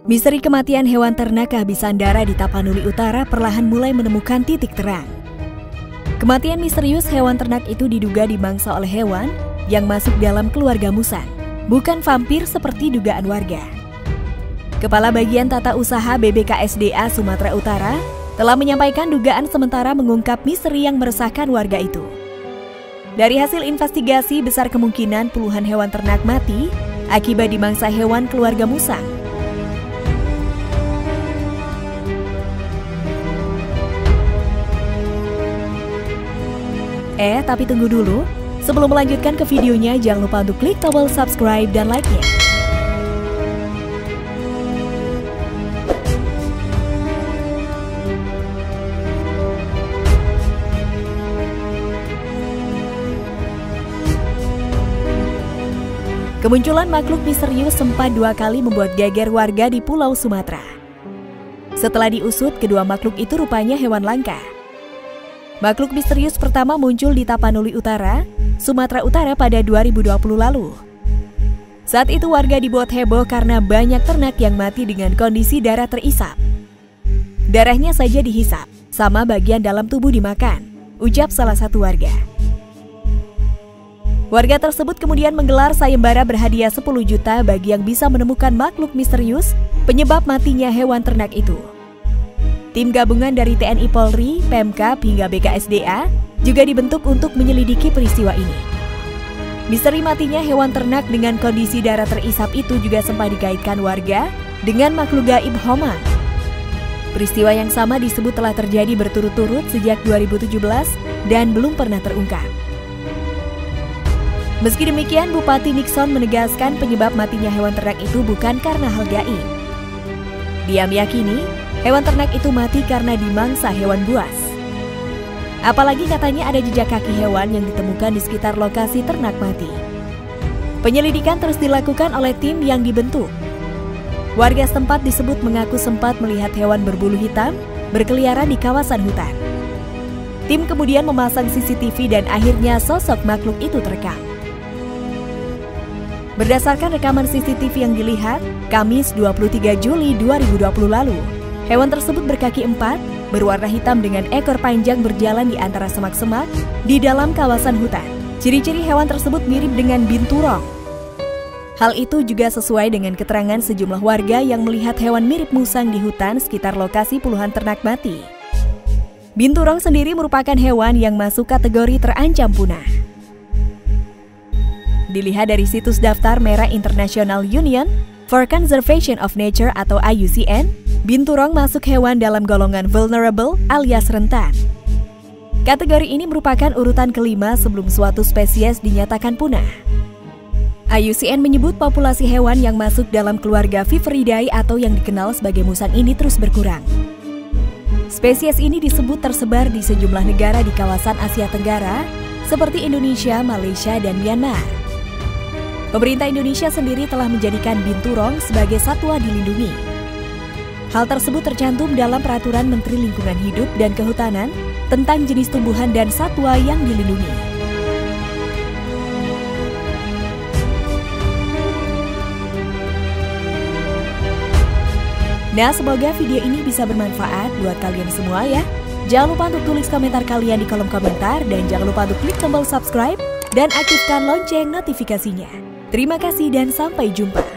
Misteri kematian hewan ternak kehabisan darah di Tapanuli Utara perlahan mulai menemukan titik terang. Kematian misterius hewan ternak itu diduga dimangsa oleh hewan yang masuk dalam keluarga musang, bukan vampir seperti dugaan warga. Kepala Bagian Tata Usaha BBKSDA Sumatera Utara telah menyampaikan dugaan sementara mengungkap misteri yang meresahkan warga itu. Dari hasil investigasi, besar kemungkinan puluhan hewan ternak mati akibat dimangsa hewan keluarga musang. Tapi tunggu dulu. Sebelum melanjutkan ke videonya, jangan lupa untuk klik tombol subscribe dan like-nya. Kemunculan makhluk misterius sempat 2 kali membuat geger warga di Pulau Sumatera. Setelah diusut, kedua makhluk itu rupanya hewan langka. Makhluk misterius pertama muncul di Tapanuli Utara, Sumatera Utara pada 2020 lalu. Saat itu warga dibuat heboh karena banyak ternak yang mati dengan kondisi darah terisap. Darahnya saja dihisap, sama bagian dalam tubuh dimakan, ucap salah satu warga. Warga tersebut kemudian menggelar sayembara berhadiah 10 juta bagi yang bisa menemukan makhluk misterius penyebab matinya hewan ternak itu. Tim gabungan dari TNI Polri, Pemkab hingga BKSDA juga dibentuk untuk menyelidiki peristiwa ini. Misteri matinya hewan ternak dengan kondisi darah terisap itu juga sempat dikaitkan warga dengan makhluk gaib Homang. Peristiwa yang sama disebut telah terjadi berturut-turut sejak 2017 dan belum pernah terungkap. Meski demikian, Bupati Nixon menegaskan penyebab matinya hewan ternak itu bukan karena hal gaib. Dia meyakini hewan ternak itu mati karena dimangsa hewan buas. Apalagi katanya ada jejak kaki hewan yang ditemukan di sekitar lokasi ternak mati. Penyelidikan terus dilakukan oleh tim yang dibentuk. Warga setempat disebut mengaku sempat melihat hewan berbulu hitam berkeliaran di kawasan hutan. Tim kemudian memasang CCTV dan akhirnya sosok makhluk itu terekam. Berdasarkan rekaman CCTV yang dilihat, Kamis 23 Juli 2020 lalu, hewan tersebut berkaki 4, berwarna hitam dengan ekor panjang berjalan di antara semak-semak di dalam kawasan hutan. Ciri-ciri hewan tersebut mirip dengan binturong. Hal itu juga sesuai dengan keterangan sejumlah warga yang melihat hewan mirip musang di hutan sekitar lokasi puluhan ternak mati. Binturong sendiri merupakan hewan yang masuk kategori terancam punah. Dilihat dari situs Daftar Merah International Union for Conservation of Nature atau IUCN, binturong masuk hewan dalam golongan vulnerable alias rentan. Kategori ini merupakan urutan kelima sebelum suatu spesies dinyatakan punah. IUCN menyebut populasi hewan yang masuk dalam keluarga Viperidae atau yang dikenal sebagai musang ini terus berkurang. Spesies ini disebut tersebar di sejumlah negara di kawasan Asia Tenggara seperti Indonesia, Malaysia, dan Myanmar. Pemerintah Indonesia sendiri telah menjadikan binturong sebagai satwa dilindungi. Hal tersebut tercantum dalam Peraturan Menteri Lingkungan Hidup dan Kehutanan tentang jenis tumbuhan dan satwa yang dilindungi. Nah, semoga video ini bisa bermanfaat buat kalian semua ya. Jangan lupa untuk tulis komentar kalian di kolom komentar dan jangan lupa untuk klik tombol subscribe dan aktifkan lonceng notifikasinya. Terima kasih dan sampai jumpa.